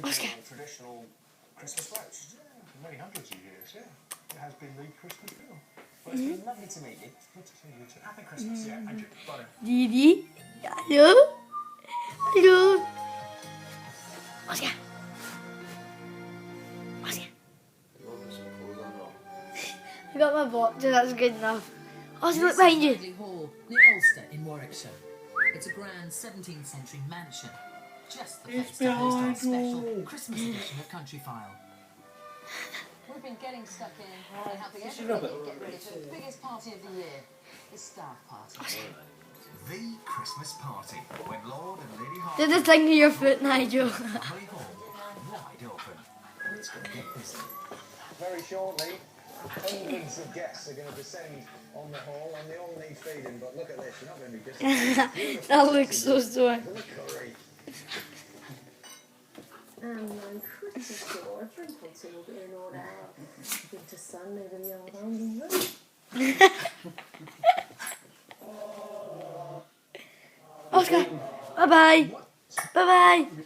Oscar. Traditional Christmas lights. Yeah, for many hundreds of years, yeah. It has been the Christmas film. Well, it's been lovely to meet you. Good to see you too. Happy Christmas, yeah, Andrew. Bye. Didi. Hello. Hello. Oscar. Oscar. I got my box, and that's good enough. Oscar, look behind you. This is Radley Hall, near Ulster in Warwickshire. It's a grand 17th century mansion. Just the place to host our special Christmas edition of Countryfile. We've been getting stuck in and helping everybody get ready for the biggest party of the year, the staff party. The Christmas party, when Lord and Lady Do the thing to your foot, Nigel. Family Hall, wide open. It's going to get busy. Very shortly, hundreds of guests are going to descend on the hall, and they all need feeding. But look at this, you're not going to be disappointed. That looks so sore. The curry. And my Christmas door, trinkle to be in order. Winter sun over the old home roof. Oscar, bye bye. Bye bye.